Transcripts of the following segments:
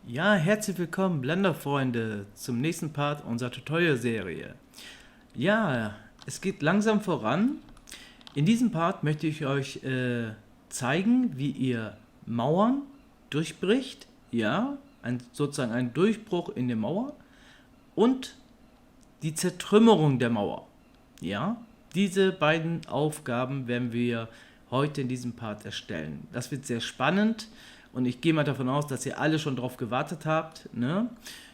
Ja, herzlich willkommen, Blender-Freunde, zum nächsten Part unserer Tutorial-Serie. Ja, es geht langsam voran. In diesem Part möchte ich euch zeigen, wie ihr Mauern durchbricht. Ja, sozusagen ein Durchbruch in der Mauer und die Zertrümmerung der Mauer. Ja, diese beiden Aufgaben werden wir heute in diesem Part erstellen. Das wird sehr spannend und ich gehe mal davon aus, dass ihr alle schon drauf gewartet habt. Ne?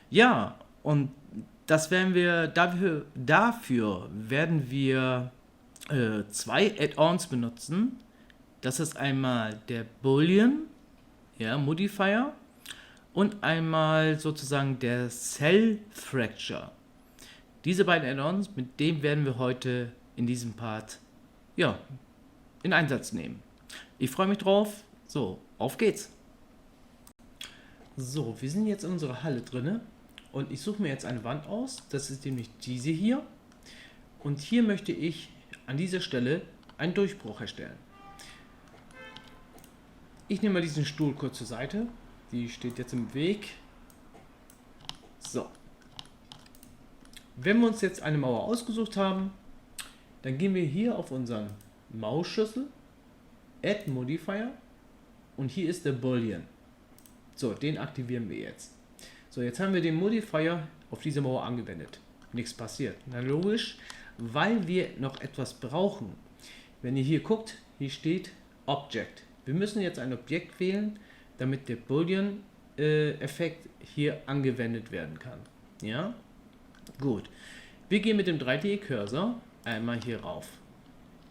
Ja, und das werden wir dafür werden wir zwei Add-ons benutzen. Das ist einmal der Boolean, ja, Modifier, und einmal sozusagen der Cell Fracture. Diese beiden Add-ons, mit dem werden wir heute in diesem Part ja, in Einsatz nehmen. Ich freue mich drauf. So, auf geht's. So, wir sind jetzt in unserer Halle drinne und ich suche mir jetzt eine Wand aus. Das ist nämlich diese hier. Und hier möchte ich an dieser Stelle einen Durchbruch erstellen. Ich nehme mal diesen Stuhl kurz zur Seite. Die steht jetzt im Weg. So. Wenn wir uns jetzt eine Mauer ausgesucht haben, dann gehen wir hier auf unseren Mausschlüssel, Add Modifier, und hier ist der Boolean. So, den aktivieren wir jetzt. So, jetzt haben wir den Modifier auf diese Mauer angewendet. Nichts passiert. Na logisch, weil wir noch etwas brauchen. Wenn ihr hier guckt, hier steht Object. Wir müssen jetzt ein Objekt wählen, damit der Boolean-Effekt hier angewendet werden kann. Ja? Gut. Wir gehen mit dem 3D-Cursor einmal hier rauf.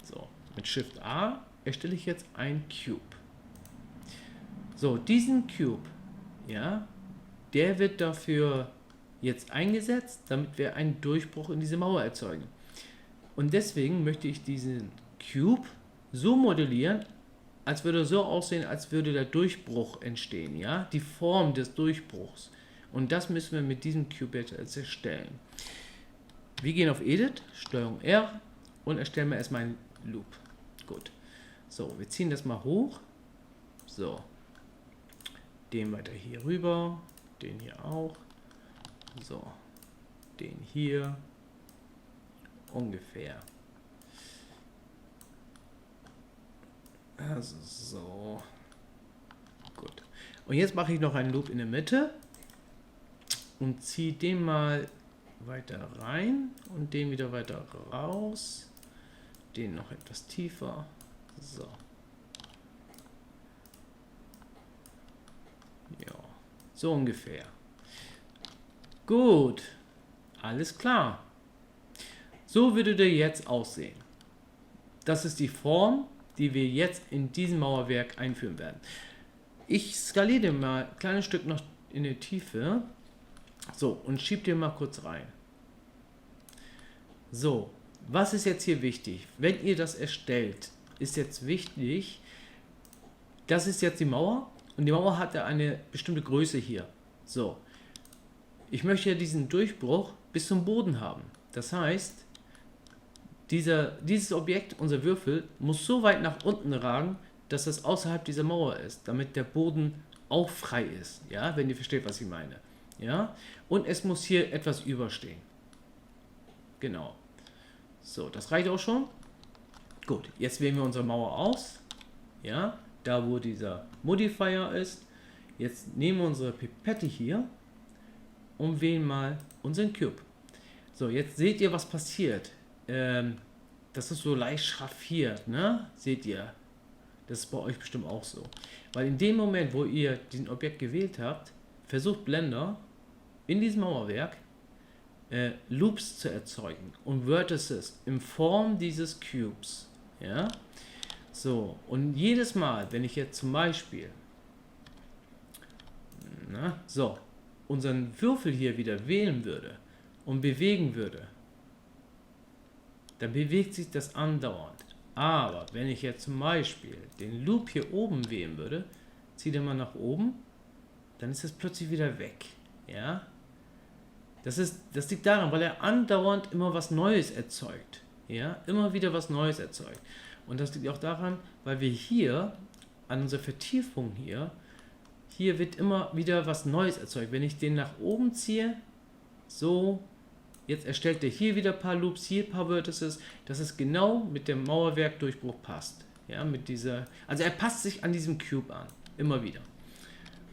So, mit Shift A erstelle ich jetzt ein Cube. So, diesen Cube, ja, der wird dafür jetzt eingesetzt, damit wir einen Durchbruch in diese Mauer erzeugen. Und deswegen möchte ich diesen Cube so modellieren, als würde so aussehen, als würde der Durchbruch entstehen, ja, die Form des Durchbruchs. Und das müssen wir mit diesem Cube jetzt erstellen. Wir gehen auf Edit, Steuerung R und erstellen wir erstmal einen Loop. Gut. So, wir ziehen das mal hoch. So. Den weiter hier rüber, den hier auch. So. Den hier. Ungefähr. Also so. Gut. Und jetzt mache ich noch einen Loop in der Mitte und ziehe den mal weiter rein und den wieder weiter raus. Den noch etwas tiefer. So. Ja, so ungefähr. Gut. Alles klar. So würde der jetzt aussehen. Das ist die Form, die wir jetzt in diesem Mauerwerk einführen werden. Ich skaliere den mal ein kleines Stück noch in die Tiefe. So, und schiebe den mal kurz rein. So, was ist jetzt hier wichtig? Wenn ihr das erstellt, ist jetzt wichtig, das ist jetzt die Mauer und die Mauer hat ja eine bestimmte Größe hier. So, ich möchte ja diesen Durchbruch bis zum Boden haben. Das heißt, dieses Objekt, unser Würfel, muss so weit nach unten ragen, dass es außerhalb dieser Mauer ist, damit der Boden auch frei ist. Ja, wenn ihr versteht, was ich meine. Ja, und es muss hier etwas überstehen. Genau. So, das reicht auch schon. Gut, jetzt wählen wir unsere Mauer aus. Ja, da wo dieser Modifier ist. Jetzt nehmen wir unsere Pipette hier und wählen mal unseren Cube. So, jetzt seht ihr, was passiert. Das ist so leicht schraffiert, ne? Seht ihr? Das ist bei euch bestimmt auch so. Weil in dem Moment, wo ihr diesen Objekt gewählt habt, versucht Blender in diesem Mauerwerk Loops zu erzeugen und Vertices in Form dieses Cubes. Ja? So, und jedes Mal, wenn ich jetzt zum Beispiel unseren Würfel hier wieder wählen würde und bewegen würde, dann bewegt sich das andauernd. Aber wenn ich jetzt zum Beispiel den Loop hier oben wählen würde, zieht er mal nach oben, dann ist es plötzlich wieder weg. Ja? Das liegt daran, weil er andauernd immer was Neues erzeugt. Ja? Immer wieder was Neues erzeugt. Und das liegt auch daran, weil wir hier an unserer Vertiefung hier hier wird immer wieder was Neues erzeugt. Wenn ich den nach oben ziehe, so, jetzt erstellt er hier wieder ein paar Loops, hier ein paar Vertices, dass es genau mit dem Mauerwerk-Durchbruch passt. Ja, mit dieser, also er passt sich an diesem Cube an, immer wieder.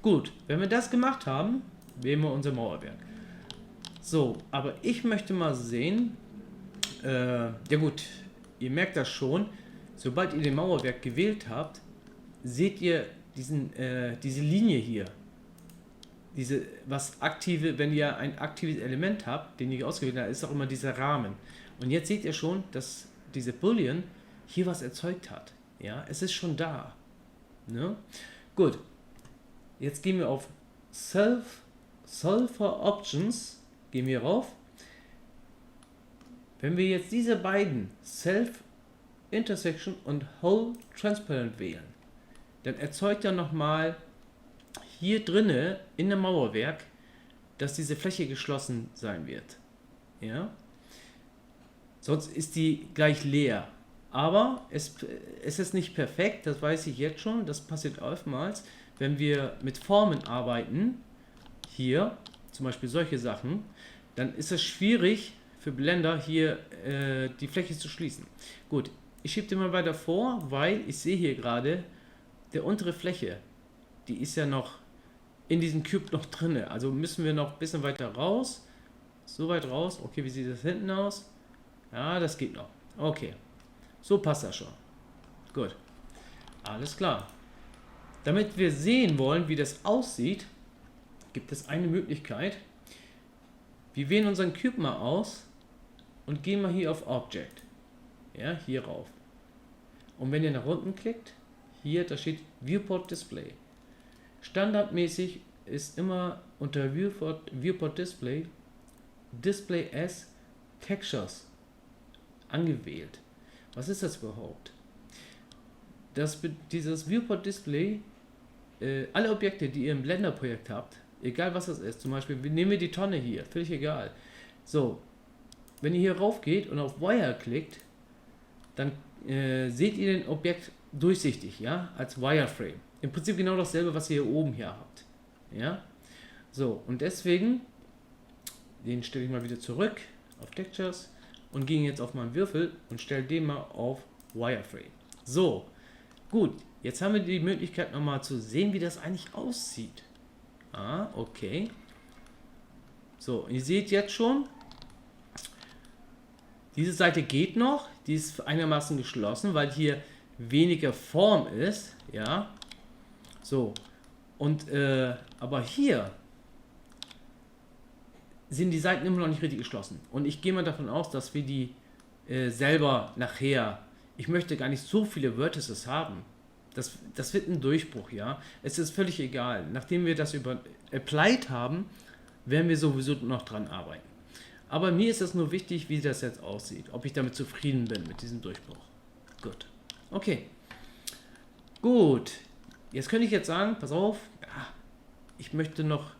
Gut, wenn wir das gemacht haben, wählen wir unser Mauerwerk. So, aber ich möchte mal sehen, ja gut, ihr merkt das schon, sobald ihr den Mauerwerk gewählt habt, seht ihr diese Linie hier. Diese, was aktive, wenn ihr ein aktives Element habt, den ihr ausgewählt habt, ist auch immer dieser Rahmen. Und jetzt seht ihr schon, dass diese Boolean hier was erzeugt hat. Ja, es ist schon da. Ne? Gut, jetzt gehen wir auf Solver Options, gehen wir rauf. Wenn wir jetzt diese beiden Self Intersection und Whole Transparent wählen, dann erzeugt er nochmal hier drinne in dem Mauerwerk, dass diese Fläche geschlossen sein wird. Ja? Sonst ist die gleich leer. Aber es ist nicht perfekt, das weiß ich jetzt schon, das passiert oftmals, wenn wir mit Formen arbeiten, hier, zum Beispiel solche Sachen, dann ist es schwierig für Blender hier die Fläche zu schließen. Gut, ich schiebe den mal weiter vor, weil ich sehe hier gerade, der untere Fläche, die ist ja noch in diesem Cube noch drin. Also müssen wir noch ein bisschen weiter raus. So weit raus. Okay, wie sieht das hinten aus? Ja, das geht noch. Okay. So passt das schon. Gut. Alles klar. Damit wir sehen wollen, wie das aussieht, gibt es eine Möglichkeit. Wir wählen unseren Cube mal aus und gehen mal hier auf Object. Ja, hier rauf. Und wenn ihr nach unten klickt, hier, da steht Viewport Display. Standardmäßig ist immer unter Viewport Display Display as Textures angewählt. Was ist das überhaupt? Dieses Viewport Display, alle Objekte, die ihr im Blender-Projekt habt, egal was das ist, zum Beispiel, nehmen wir die Tonne hier, völlig egal. So, wenn ihr hier rauf geht und auf Wire klickt, dann seht ihr den Objekt durchsichtig, ja, als Wireframe. Im Prinzip genau dasselbe, was ihr hier oben hier habt. Ja, so, und deswegen, den stelle ich mal wieder zurück auf Textures und gehe jetzt auf meinen Würfel und stelle den mal auf Wireframe. So, gut, jetzt haben wir die Möglichkeit nochmal zu sehen, wie das eigentlich aussieht. Ah, okay. So, ihr seht jetzt schon, diese Seite geht noch, die ist einigermaßen geschlossen, weil hier weniger Form ist, ja. So, und aber hier sind die Seiten immer noch nicht richtig geschlossen. Und ich gehe mal davon aus, dass wir die selber nachher, ich möchte gar nicht so viele Vertices haben. Das wird ein Durchbruch, ja. Es ist völlig egal. Nachdem wir das applied haben, werden wir sowieso noch dran arbeiten. Aber mir ist es nur wichtig, wie das jetzt aussieht. Ob ich damit zufrieden bin mit diesem Durchbruch. Gut. Okay. Gut. Jetzt könnte ich jetzt sagen, pass auf, ja, ich möchte noch,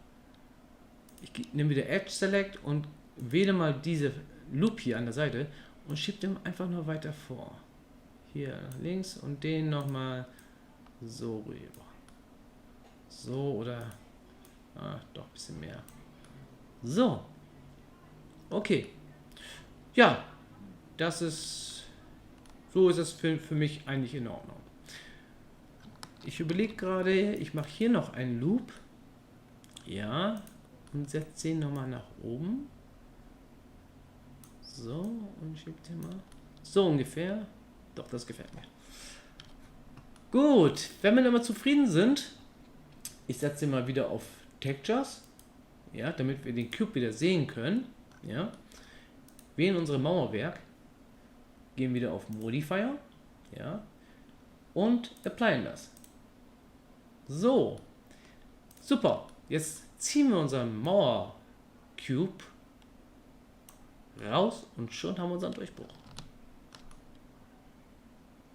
ich nehme wieder Edge Select und wähle mal diese Loop hier an der Seite und schiebe den einfach nur weiter vor. Hier nach links und den nochmal so rüber. So oder, doch ein bisschen mehr. So. Okay. Ja, das ist, so ist es für mich eigentlich in Ordnung. Ich überlege gerade, ich mache hier noch einen Loop. Ja, und setze den nochmal nach oben. So, und schiebe den mal. So ungefähr. Doch, das gefällt mir. Gut, wenn wir dann mal zufrieden sind, ich setze den mal wieder auf Textures. Ja, damit wir den Cube wieder sehen können. Ja, wählen unsere Mauerwerk, gehen wieder auf Modifier, ja, und applyen das. So, super. Jetzt ziehen wir unseren Mauer Cube raus und schon haben wir unseren Durchbruch.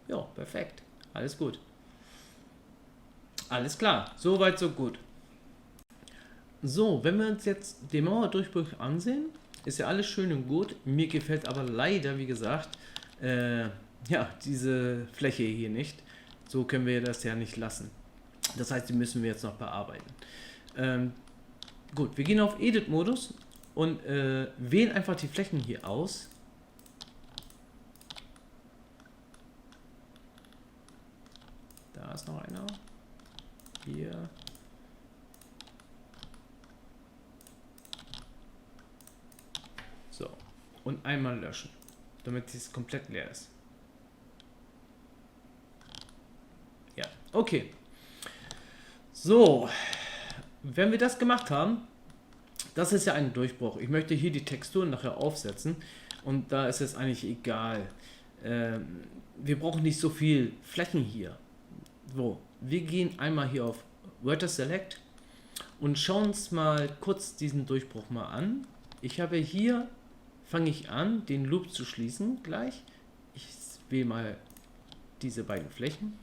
Ja, perfekt. Alles gut. Alles klar. Soweit, so gut. So, wenn wir uns jetzt den Mauerdurchbruch ansehen, ist ja alles schön und gut. Mir gefällt aber leider, wie gesagt, ja, diese Fläche hier nicht. So können wir das ja nicht lassen. Das heißt, die müssen wir jetzt noch bearbeiten. Gut, wir gehen auf Edit-Modus und wählen einfach die Flächen hier aus. Da ist noch einer. Hier. So. Und einmal löschen, damit es komplett leer ist. Ja, okay. So. Wenn wir das gemacht haben, das ist ja ein Durchbruch. Ich möchte hier die Texturen nachher aufsetzen und da ist es eigentlich egal. Wir brauchen nicht so viel Flächen hier. So, wir gehen einmal hier auf Vertex Select und schauen uns mal kurz diesen Durchbruch mal an. Ich habe hier, fange ich an, den Loop zu schließen gleich. Ich wähle mal diese beiden Flächen.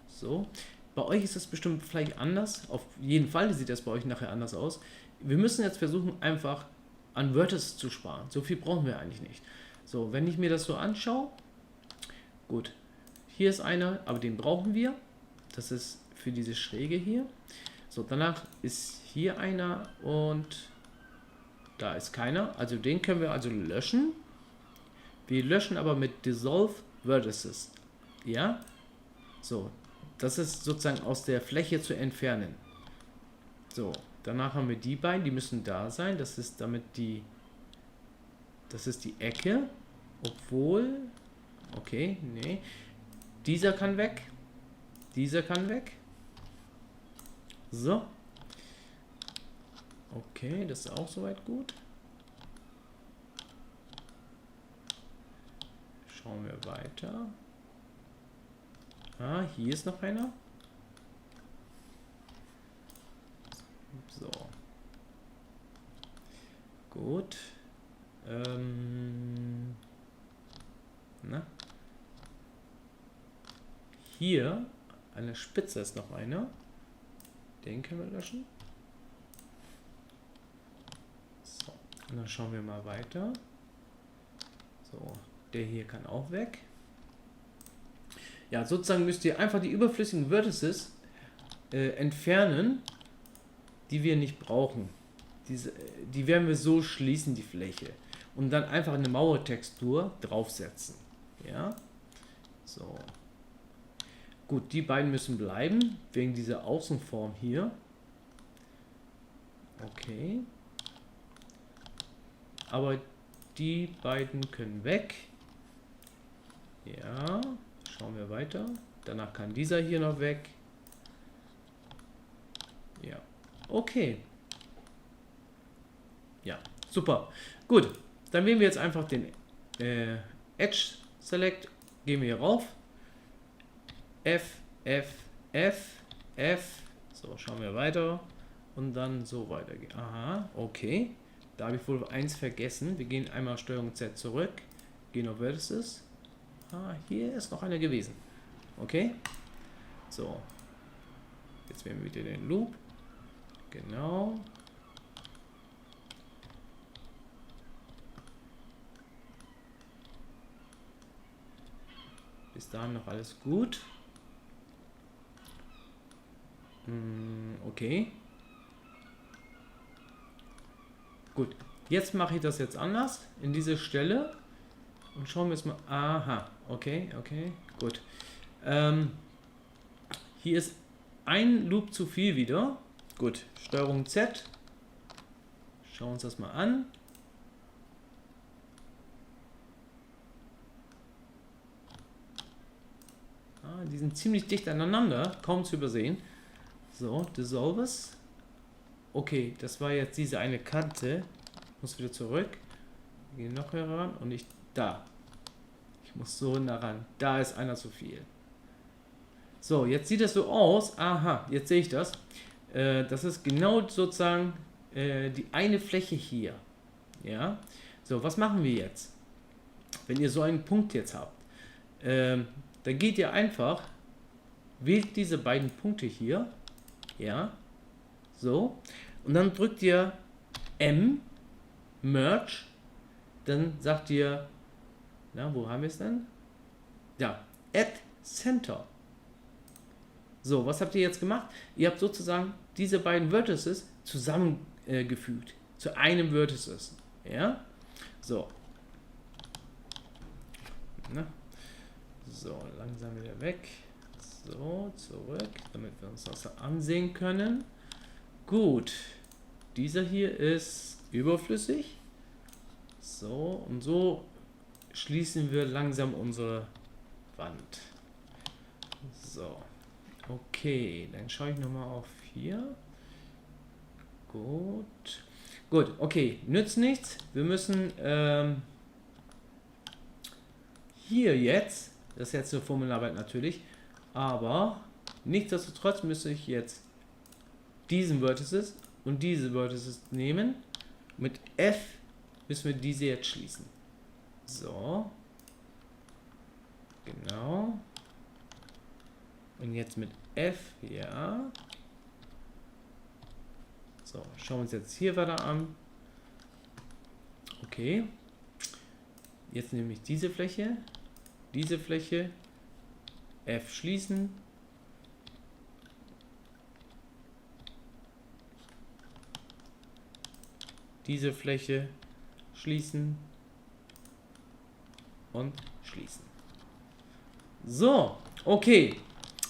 So. Bei euch ist das bestimmt vielleicht anders. Auf jeden Fall sieht das bei euch nachher anders aus. Wir müssen jetzt versuchen, einfach an Vertices zu sparen. So viel brauchen wir eigentlich nicht. So, wenn ich mir das so anschaue, gut, hier ist einer, aber den brauchen wir. Das ist für diese Schräge hier. So, danach ist hier einer und da ist keiner. Also den können wir also löschen. Wir löschen aber mit Dissolve Vertices. Ja, so. Das ist sozusagen aus der Fläche zu entfernen. So, danach haben wir die beiden, die müssen da sein. Das ist damit die Ecke. Obwohl, okay, nee. Dieser kann weg. Dieser kann weg. So. Okay, das ist auch soweit gut. Schauen wir weiter. Ah, hier ist noch einer. So. Gut. Na? Hier an der Spitze ist noch einer. Den können wir löschen. So. Und dann schauen wir mal weiter. So. Der hier kann auch weg. Ja, sozusagen müsst ihr einfach die überflüssigen Vertices entfernen, die wir nicht brauchen. Die werden wir so schließen, die Fläche. Und dann einfach eine Mauertextur draufsetzen. Ja, so. Gut, die beiden müssen bleiben, wegen dieser Außenform hier. Okay. Aber die beiden können weg. Ja. Schauen wir weiter. Danach kann dieser hier noch weg. Ja. Okay. Ja, super. Gut. Dann wählen wir jetzt einfach den Edge Select. Gehen wir hier rauf. F, F, F, F. So, schauen wir weiter. Und dann so weitergehen. Aha, okay. Da habe ich wohl eins vergessen. Wir gehen einmal Steuerung Z zurück. Gehen auf Vertices. Ah, hier ist noch einer gewesen. Okay. So. Jetzt wählen wir wieder den Loop. Genau. Bis dahin noch alles gut. Okay. Gut. Jetzt mache ich das jetzt anders. In diese Stelle. Und schauen wir es mal. Aha, okay, okay, gut. Hier ist ein Loop zu viel wieder. Gut, Steuerung Z. Schauen wir uns das mal an. Die sind ziemlich dicht aneinander, kaum zu übersehen. So, Dissolves. Okay, das war jetzt diese eine Kante. Ich muss wieder zurück. Wir gehen noch heran und ich da. Ich muss so nah ran. Da ist einer zu viel. So, jetzt sieht das so aus. Aha, jetzt sehe ich das. Das ist genau sozusagen die eine Fläche hier. Ja. So, was machen wir jetzt? Wenn ihr so einen Punkt jetzt habt, dann geht ihr einfach, wählt diese beiden Punkte hier. Ja. So. Und dann drückt ihr M, Merge. Dann sagt ihr, na, wo haben wir es denn? Ja, Add Center. So, was habt ihr jetzt gemacht? Ihr habt sozusagen diese beiden Vertices zusammengefügt zu einem Vertices. Ja? So. Na? So, langsam wieder weg. So, zurück, damit wir uns das ansehen können. Gut. Dieser hier ist überflüssig. So, und so schließen wir langsam unsere Wand. So. Okay, dann schaue ich nochmal auf hier. Gut. Gut, okay, nützt nichts. Wir müssen hier jetzt, das ist jetzt eine Formelarbeit natürlich, aber nichtsdestotrotz müsste ich jetzt diesen Vertices und diese Vertices nehmen. Mit F müssen wir diese jetzt schließen. So. Genau. Und jetzt mit F, ja. So, schauen wir uns jetzt hier weiter an. Okay. Jetzt nehme ich diese Fläche, F schließen. Diese Fläche schließen und schließen. So, okay.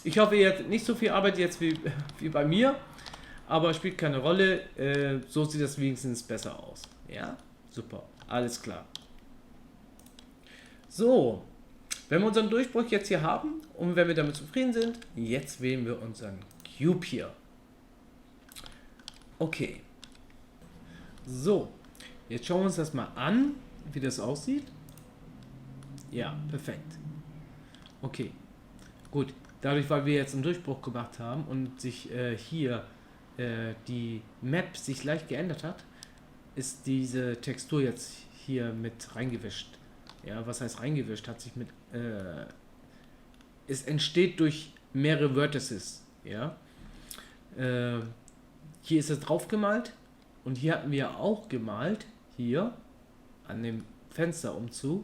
Ich hoffe, ihr habt nicht so viel Arbeit jetzt wie bei mir, aber spielt keine Rolle. So sieht das wenigstens besser aus. Ja, super, alles klar. So, wenn wir unseren Durchbruch jetzt hier haben und wenn wir damit zufrieden sind, jetzt wählen wir unseren Cube hier. Okay. So, jetzt schauen wir uns das mal an, wie das aussieht. Ja, perfekt. Okay, gut. Dadurch, weil wir jetzt einen Durchbruch gemacht haben und sich hier die Map sich leicht geändert hat, ist diese Textur jetzt hier mit reingewischt. Ja, was heißt reingewischt? Hat sich mit es entsteht durch mehrere Vertices. Ja, hier ist es drauf gemalt und hier hatten wir auch gemalt hier an dem Fensterumzug.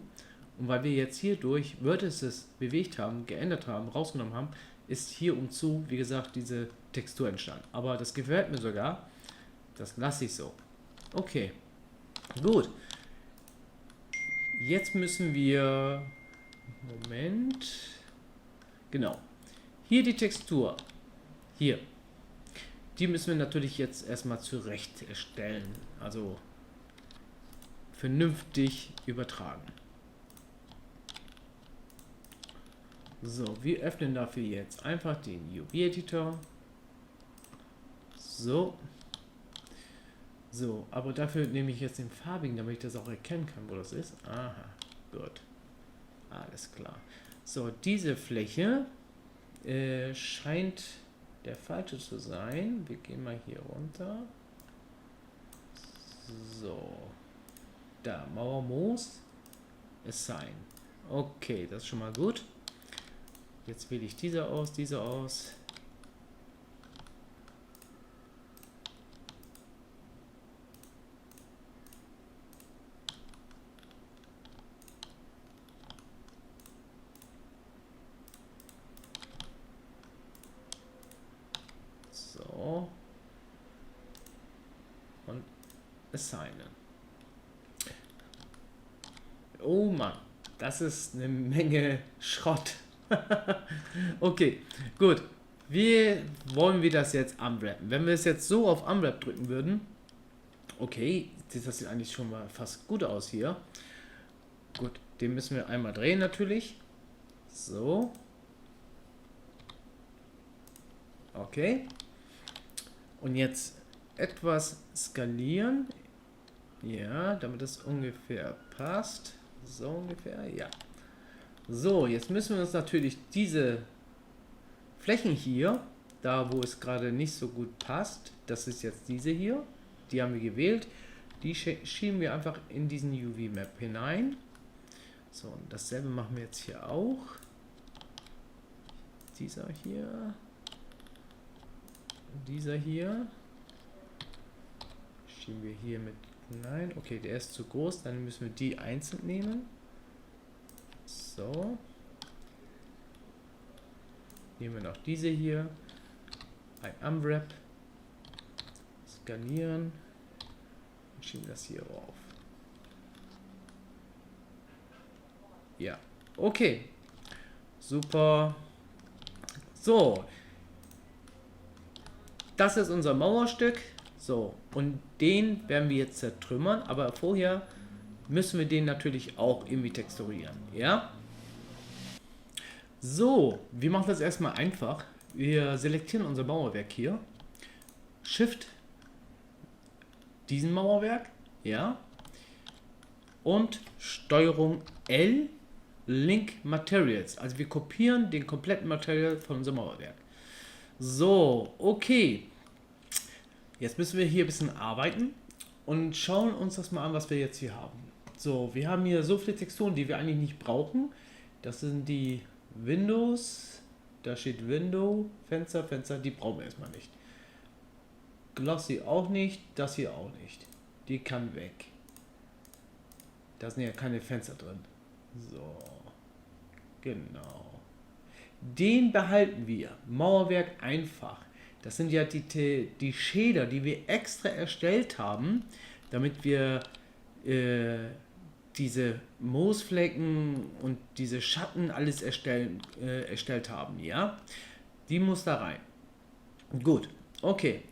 Und weil wir jetzt hier durch Vertices bewegt haben, geändert haben, rausgenommen haben, ist hier umzu, wie gesagt, diese Textur entstanden. Aber das gefällt mir sogar. Das lasse ich so. Okay, gut. Jetzt müssen wir... Moment. Genau. Hier die Textur. Hier. Die müssen wir natürlich jetzt erstmal zurecht erstellen. Also vernünftig übertragen. So, wir öffnen dafür jetzt einfach den UV-Editor. So. So, aber dafür nehme ich jetzt den farbigen, damit ich das auch erkennen kann, wo das ist. Aha, gut. Alles klar. So, diese Fläche scheint der falsche zu sein. Wir gehen mal hier runter. So. Da, Mauermoos. Assign. Okay, das ist schon mal gut. Jetzt wähle ich diese aus, diese aus. So. Und assignen. Oh Mann, das ist eine Menge Schrott. Okay, gut. Wie wollen wir das jetzt unwrappen? Wenn wir es jetzt so auf Unwrap drücken würden, okay, das sieht eigentlich schon mal fast gut aus hier. Gut, den müssen wir einmal drehen natürlich. So. Okay. Und jetzt etwas skalieren. Ja, damit es ungefähr passt. So ungefähr, ja. So, jetzt müssen wir uns natürlich diese Flächen hier, da wo es gerade nicht so gut passt, das ist jetzt diese hier, die haben wir gewählt, die schieben wir einfach in diesen UV-Map hinein. So, und dasselbe machen wir jetzt hier auch. Dieser hier. Dieser hier. Schieben wir hier mit hinein. Okay, der ist zu groß, dann müssen wir die einzeln nehmen. So. Nehmen wir noch diese hier. ein Unwrap, skalieren und schieben das hier rauf. Ja, okay, super. So, das ist unser Mauerstück. So, und den werden wir jetzt zertrümmern, aber vorher müssen wir den natürlich auch irgendwie texturieren, ja? So, wir machen das erstmal einfach. Wir selektieren unser Mauerwerk hier. Shift diesen Mauerwerk, ja? Und Steuerung L, Link Materials. Also wir kopieren den kompletten Material von unserem Mauerwerk. So, okay. Jetzt müssen wir hier ein bisschen arbeiten und schauen uns das mal an, was wir jetzt hier haben. So, wir haben hier so viele Texturen, die wir eigentlich nicht brauchen. Das sind die Windows, da steht Window, Fenster, Fenster, die brauchen wir erstmal nicht. Glossy auch nicht, das hier auch nicht. Die kann weg. Da sind ja keine Fenster drin. So, genau. Den behalten wir. Mauerwerk einfach. Das sind ja die Shader, die wir extra erstellt haben, damit wir diese Moosflecken und diese Schatten alles erstellt haben. Ja, die muss da rein. Gut, okay.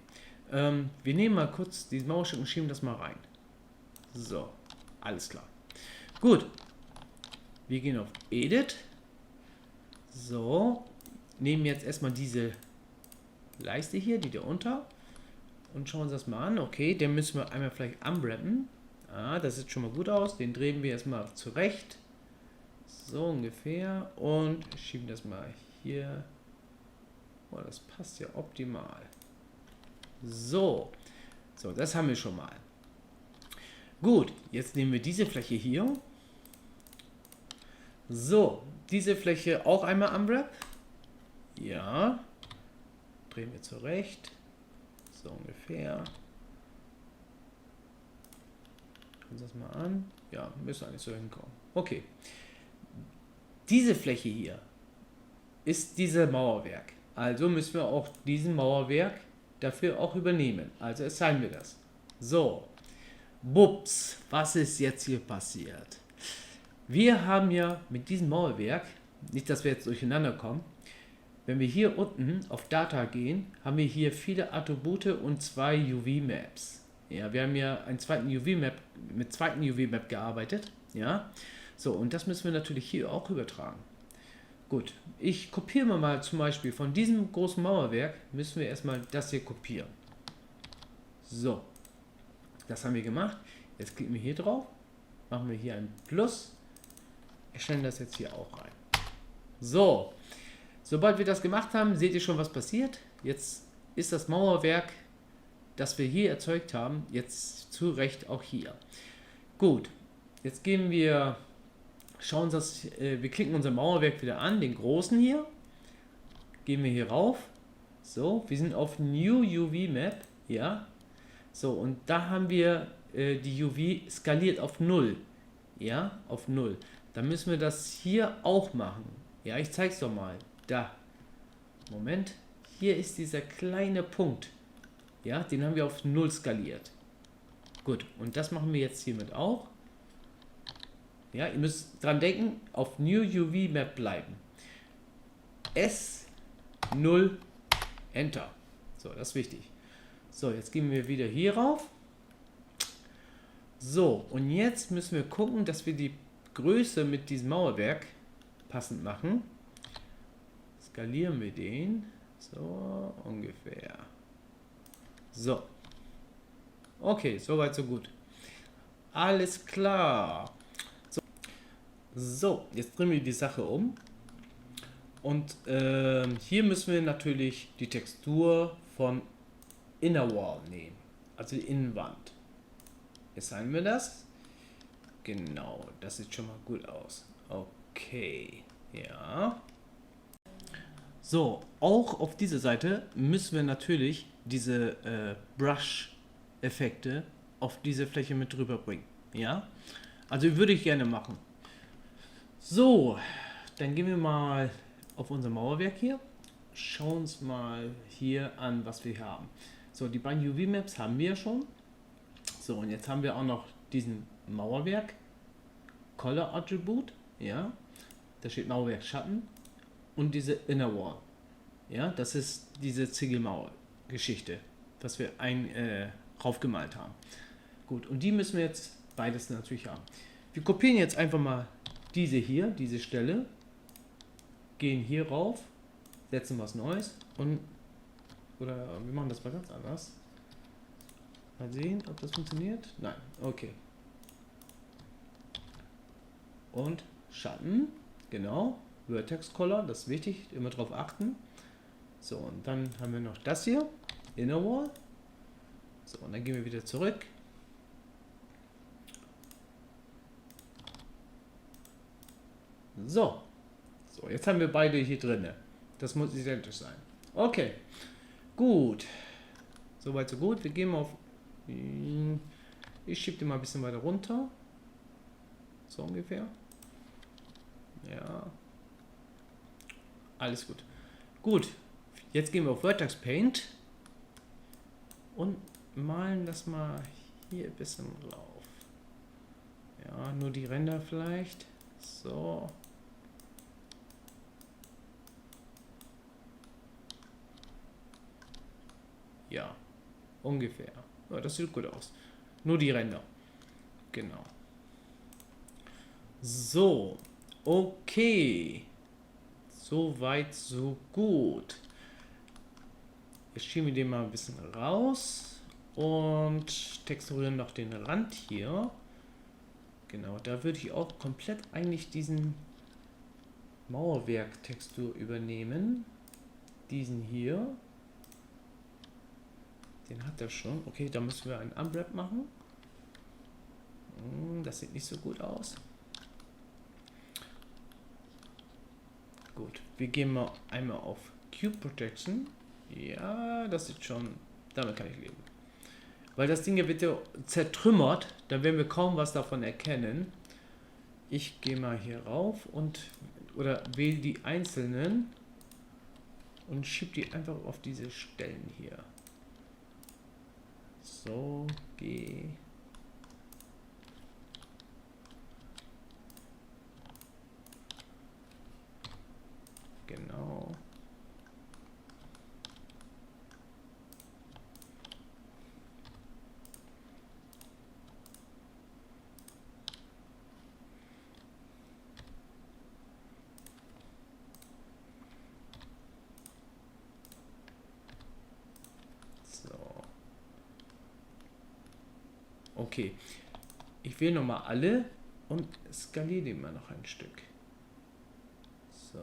Wir nehmen mal kurz dieses Mauerstück und schieben das mal rein. So, alles klar. Gut. Wir gehen auf Edit. So, nehmen jetzt erstmal diese Leiste hier, die da unter, und schauen uns das mal an. Okay, den müssen wir einmal vielleicht unwrappen. Ah, das sieht schon mal gut aus. Den drehen wir erstmal zurecht. So ungefähr. Und schieben das mal hier. Oh, das passt ja optimal. So. So, das haben wir schon mal. Gut, jetzt nehmen wir diese Fläche hier. So, diese Fläche auch einmal unwrap. Ja. Drehen wir zurecht. So ungefähr. Schauen wir das mal an. Ja, müssen eigentlich so hinkommen. Okay. Diese Fläche hier ist dieses Mauerwerk. Also müssen wir auch diesen Mauerwerk dafür auch übernehmen. Also assignen wir das. So. Bups. Was ist jetzt hier passiert? Wir haben ja mit diesem Mauerwerk, nicht, dass wir jetzt durcheinander kommen, wenn wir hier unten auf Data gehen, haben wir hier viele Attribute und zwei UV-Maps. Ja, wir haben ja einen zweiten UV-Map, mit zweiten UV-Map gearbeitet. Ja, so, und das müssen wir natürlich hier auch übertragen. Gut, ich kopiere mal zum Beispiel von diesem großen Mauerwerk, müssen wir erstmal das hier kopieren. So, das haben wir gemacht. Jetzt klicken wir hier drauf, machen wir hier ein Plus, erstellen das jetzt hier auch rein. So. Sobald wir das gemacht haben, seht ihr schon, was passiert. Jetzt ist das Mauerwerk, das wir hier erzeugt haben, jetzt zu Recht auch hier. Gut, jetzt gehen wir, schauen uns das, wir klicken unser Mauerwerk wieder an, den großen hier. Gehen wir hier rauf. So, wir sind auf New UV Map, ja. So, und da haben wir die UV skaliert auf 0. Ja, auf 0. Dann müssen wir das hier auch machen. Ja, ich zeige es doch mal. Da. Moment. Hier ist dieser kleine Punkt. Ja, den haben wir auf 0 skaliert. Gut, und das machen wir jetzt hiermit auch. Ja, ihr müsst dran denken, auf New UV Map bleiben. S0 Enter. So, das ist wichtig. So, jetzt gehen wir wieder hier rauf. So, und jetzt müssen wir gucken, dass wir die Größe mit diesem Mauerwerk passend machen. Skalieren wir den. So, ungefähr. So. Okay, soweit, so gut. Alles klar. So, jetzt drehen wir die Sache um. Und hier müssen wir natürlich die Textur von Inner Wall nehmen. Also die Innenwand. Jetzt haben wir das. Genau, das sieht schon mal gut aus. Okay, ja. So, auch auf dieser Seite müssen wir natürlich diese Brush-Effekte auf diese Fläche mit drüber bringen. Ja, also würde ich gerne machen. So, dann gehen wir mal auf unser Mauerwerk hier. schauen uns mal hier an, was wir haben. So, die beiden UV-Maps haben wir schon. So, und jetzt haben wir auch noch diesen Mauerwerk Color Attribute, ja, da steht Mauerwerk Schatten und diese Inner Wall, ja, das ist diese Ziegelmauer-Geschichte, was wir raufgemalt haben. Gut, und die müssen wir jetzt beides natürlich haben. Wir kopieren jetzt einfach mal diese hier, diese Stelle, gehen hier rauf, setzen was Neues und, oder wir machen das mal ganz anders. Mal sehen, ob das funktioniert. Nein, okay. Und Schatten, genau, Vertex Color, das ist wichtig, immer drauf achten. So, und dann haben wir noch das hier, Inner Wall. So, und dann gehen wir wieder zurück. So, jetzt haben wir beide hier drin. Das muss identisch sein. Okay, gut. Soweit so gut. Wir gehen mal auf. Ich schiebe den mal ein bisschen weiter runter. So ungefähr. Ja. Alles gut. Gut. Jetzt gehen wir auf Vertex Paint und malen das mal hier ein bisschen drauf. Ja, nur die Ränder vielleicht. So. Ja, ungefähr. Ja, das sieht gut aus. Nur die Ränder. Genau. So, okay. So weit, so gut. Jetzt schieben wir den mal ein bisschen raus und texturieren noch den Rand hier. Genau, da würde ich auch komplett eigentlich diesen Mauerwerk-Textur übernehmen. Diesen hier. Den hat er schon. Okay, da müssen wir einen Unwrap machen. Das sieht nicht so gut aus. Gut, wir gehen mal einmal auf Cube Protection. Ja, das sieht schon, damit kann ich leben. Weil das Ding hier wird ja zertrümmert, da werden wir kaum was davon erkennen. Ich gehe mal hier rauf und oder wähle die einzelnen und schiebe die einfach auf diese Stellen hier. So, geh. Genau. Okay, ich wähle nochmal alle und skaliere den mal noch ein Stück. So.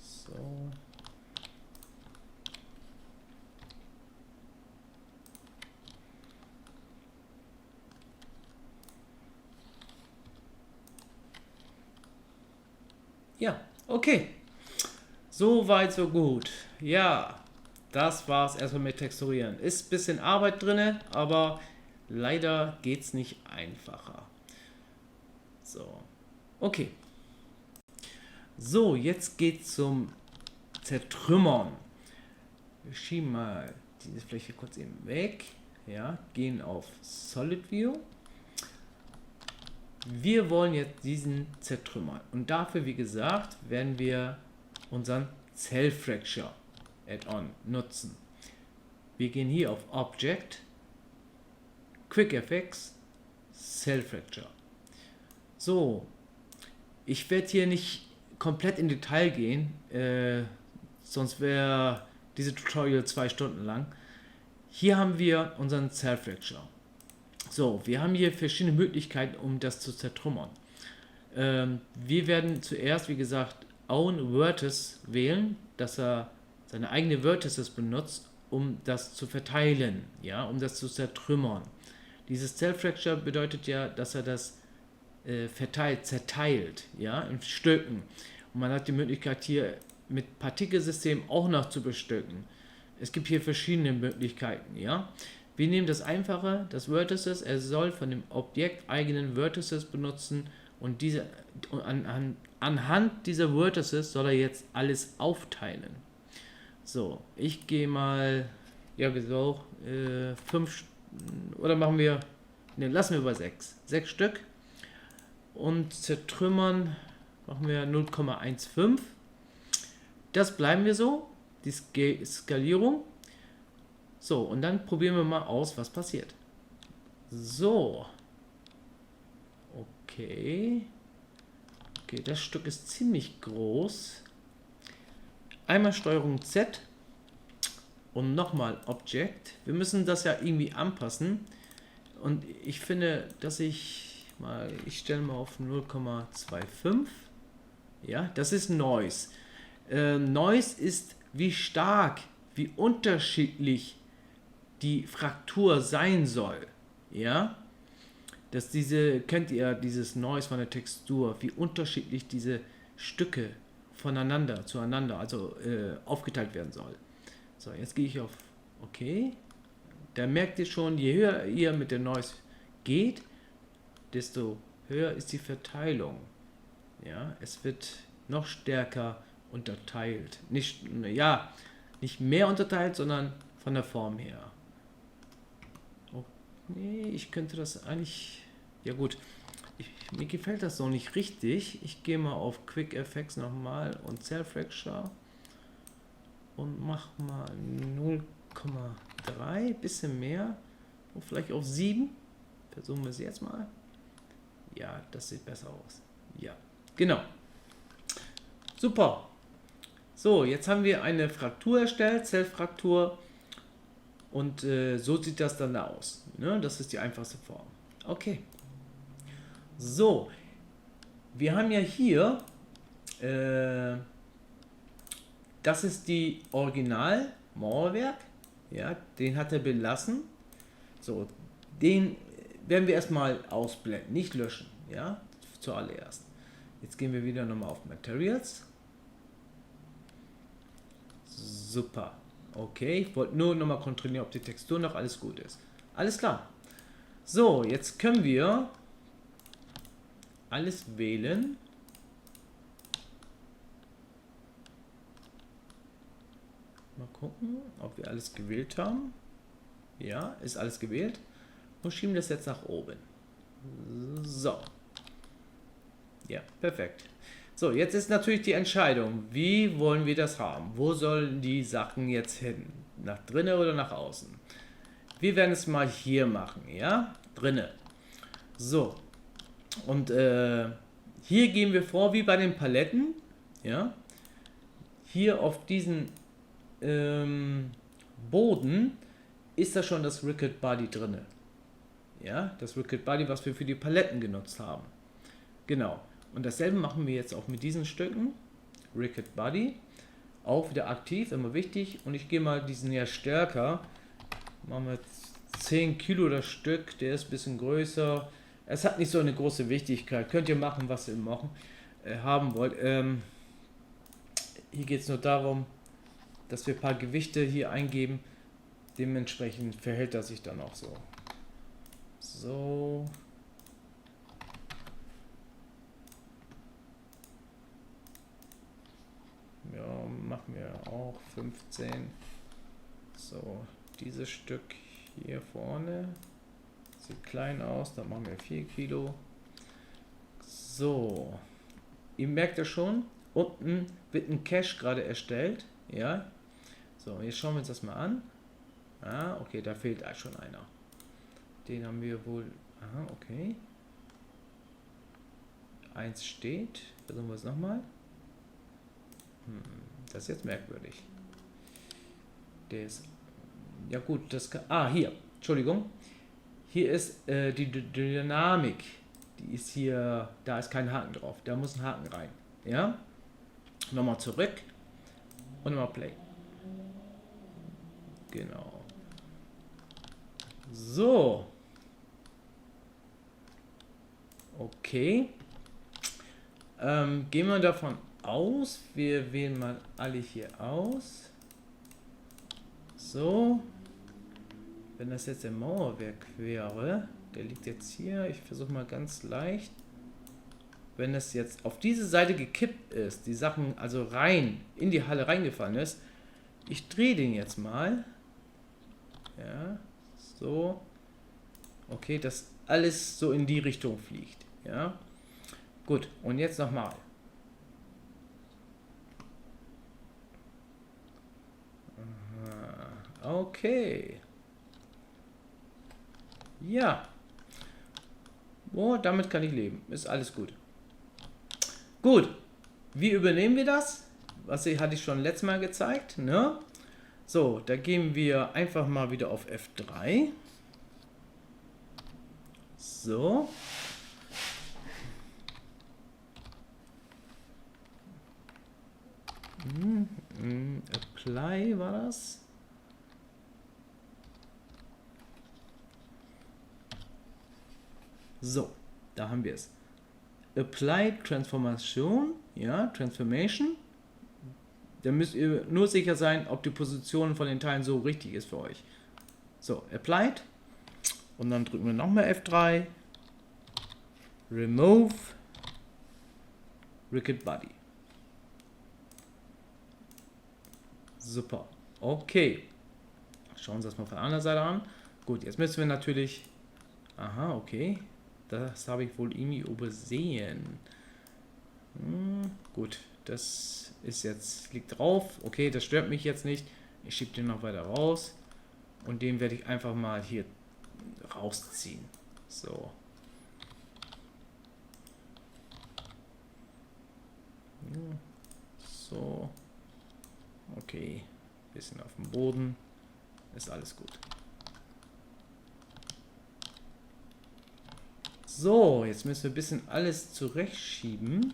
So. Ja, okay. So weit, so gut. Ja, das war's erstmal mit Texturieren. Ist ein bisschen Arbeit drin, aber leider geht's nicht einfacher. So, okay. So, jetzt geht's zum Zertrümmern. Wir schieben mal diese Fläche kurz eben weg. Ja, gehen auf Solid View. Wir wollen jetzt diesen zertrümmern und dafür, wie gesagt, werden wir unseren Cell Fracture Add-on nutzen. Wir gehen hier auf Object, Quick FX, Cell Fracture. So, ich werde hier nicht komplett in Detail gehen, sonst wäre diese Tutorial 2 Stunden lang. Hier haben wir unseren Cell Fracture. So, wir haben hier verschiedene Möglichkeiten, um das zu zertrümmern. Wir werden zuerst, wie gesagt, Own Vertex wählen, dass er seine eigene Vertices benutzt, um das zu verteilen, ja, um das zu zertrümmern. Dieses Cell Fracture bedeutet ja, dass er das zerteilt, ja, in Stücken. Und man hat die Möglichkeit hier mit Partikelsystem auch noch zu bestücken. Es gibt hier verschiedene Möglichkeiten, ja. Wir nehmen das einfache, das Vertices. Er soll von dem Objekt eigenen Vertices benutzen und diese anhand dieser Vertices soll er jetzt alles aufteilen. So, ich gehe mal, ja, wieso, 5 oder machen wir, ne, lassen wir bei 6. 6 Stück und zertrümmern machen wir 0,15. Das bleiben wir so, die Skalierung. So, und dann probieren wir mal aus, was passiert. So. Okay. Okay, das Stück ist ziemlich groß. Einmal Steuerung Z und nochmal Object. Wir müssen das ja irgendwie anpassen. Und ich finde, dass ich stelle mal auf 0,25. Ja, das ist Noise. Noise ist, wie stark, wie unterschiedlich die Fraktur sein soll. Ja, dass kennt ihr dieses Noise von der Textur, wie unterschiedlich diese Stücke zueinander, also aufgeteilt werden soll. So, jetzt gehe ich auf OK. Da merkt ihr schon, je höher ihr mit der Noise geht, desto höher ist die Verteilung. Ja, es wird noch stärker unterteilt. Nicht mehr unterteilt, sondern von der Form her. Okay, ich könnte das eigentlich... Ja gut, mir gefällt das so nicht richtig. Ich gehe mal auf Quick Effects nochmal und Cell Fracture und mache mal 0,3, bisschen mehr. Und vielleicht auf 7. Versuchen wir es jetzt mal. Ja, das sieht besser aus. Ja, genau. Super. So, jetzt haben wir eine Fraktur erstellt, Zellfraktur. Und so sieht das dann aus. Ne? Das ist die einfachste Form. Okay. So, wir haben ja hier, das ist die Original-Mauerwerk. Ja, den hat er belassen. So, den werden wir erstmal ausblenden, nicht löschen. Ja, zuallererst. Jetzt gehen wir wieder nochmal auf Materials. Super. Okay, ich wollte nur nochmal kontrollieren, ob die Textur noch alles gut ist. Alles klar. So, jetzt können wir alles wählen. Mal gucken, ob wir alles gewählt haben. Ja, ist alles gewählt. Und schieben das jetzt nach oben. So. Ja, perfekt. So, jetzt ist natürlich die Entscheidung, wie wollen wir das haben? Wo sollen die Sachen jetzt hin? Nach drinnen oder nach außen? Wir werden es mal hier machen, ja? Drinnen. So. Und hier gehen wir vor, wie bei den Paletten, ja? Hier auf diesen Boden ist da schon das Ricket Body drinne. Ja, das Ricket Body, was wir für die Paletten genutzt haben. Genau. Und dasselbe machen wir jetzt auch mit diesen Stücken. Ricket Body. Auch wieder aktiv, immer wichtig. Und ich gehe mal diesen ja stärker. Machen wir 10 Kilo das Stück. Der ist ein bisschen größer. Es hat nicht so eine große Wichtigkeit. Könnt ihr machen, was ihr haben wollt. Hier geht es nur darum, dass wir ein paar Gewichte hier eingeben. Dementsprechend verhält das sich dann auch so. So. Ja, machen wir auch 15. So, dieses Stück hier vorne sieht klein aus, da machen wir 4 Kilo. So, ihr merkt ja schon, unten wird ein Cache gerade erstellt. Ja, so, jetzt schauen wir uns das mal an. Ah, okay, da fehlt schon einer. Den haben wir wohl. Aha, okay. 1 steht. Versuchen wir es nochmal. Das ist jetzt merkwürdig. Der ist. Ja, gut, das kann. Ah, hier. Entschuldigung. Hier ist die Dynamik. Die ist hier. Da ist kein Haken drauf. Da muss ein Haken rein. Ja. Nochmal zurück. Und nochmal Play. Genau. So. Okay. Gehen wir davon aus, wir wählen mal alle hier aus. So. Wenn das jetzt der Mauerwerk wäre, der liegt jetzt hier, ich versuche mal ganz leicht. Wenn das jetzt auf diese Seite gekippt ist, die Sachen also rein in die Halle reingefallen ist, ich drehe den jetzt mal. Ja, so. Okay, dass alles so in die Richtung fliegt. Ja, gut. Und jetzt nochmal. Okay. Ja. Oh, damit kann ich leben. Ist alles gut. Gut. Wie übernehmen wir das? Was hatte ich schon letztes Mal gezeigt, ne? So, da gehen wir einfach mal wieder auf F3. So. Apply war das. So, da haben wir es. Apply Transformation, ja, Transformation. Da müsst ihr nur sicher sein, ob die Position von den Teilen so richtig ist für euch. So, Applied. Und dann drücken wir nochmal F3. Remove Ricket Body. Super. Okay. Schauen wir uns das mal von der anderen Seite an. Gut, jetzt müssen wir natürlich... Aha, okay. Das habe ich wohl irgendwie übersehen. Gut, das ist jetzt... Liegt drauf. Okay, das stört mich jetzt nicht. Ich schiebe den noch weiter raus. Und den werde ich einfach mal hier rausziehen. So. So. Okay. Bisschen auf dem Boden. Ist alles gut. So, jetzt müssen wir ein bisschen alles zurechtschieben.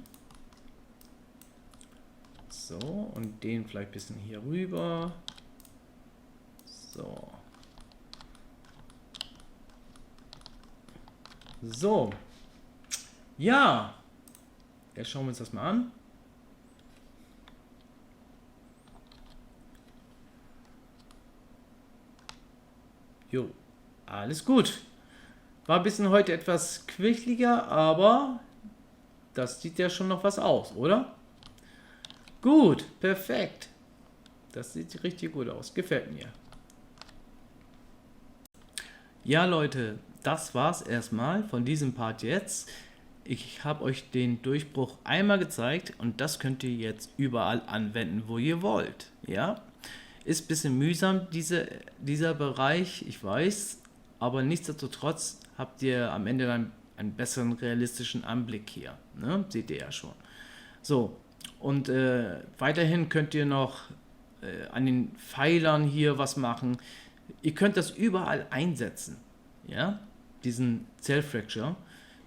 So, und den vielleicht ein bisschen hier rüber. So. So. Ja. Jetzt schauen wir uns das mal an. Jo, alles gut. War ein bisschen heute etwas quirliger, aber das sieht ja schon noch was aus, oder? Gut, perfekt. Das sieht richtig gut aus. Gefällt mir. Ja, Leute, das war's erstmal von diesem Part jetzt. Ich habe euch den Durchbruch einmal gezeigt und das könnt ihr jetzt überall anwenden, wo ihr wollt. Ja, ist ein bisschen mühsam, dieser Bereich, ich weiß, aber nichtsdestotrotz habt ihr am Ende dann einen besseren realistischen Anblick hier. Ne? Seht ihr ja schon. So, und weiterhin könnt ihr noch an den Pfeilern hier was machen. Ihr könnt das überall einsetzen. Ja, diesen Cell Fracture.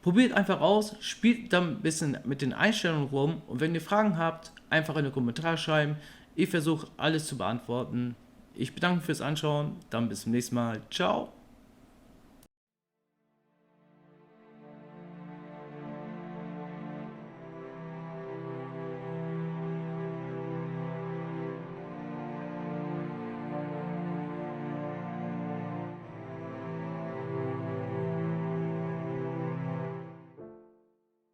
Probiert einfach aus, spielt dann ein bisschen mit den Einstellungen rum und wenn ihr Fragen habt, einfach in die Kommentare schreiben. Ich versuche alles zu beantworten. Ich bedanke mich fürs Anschauen, dann bis zum nächsten Mal. Ciao.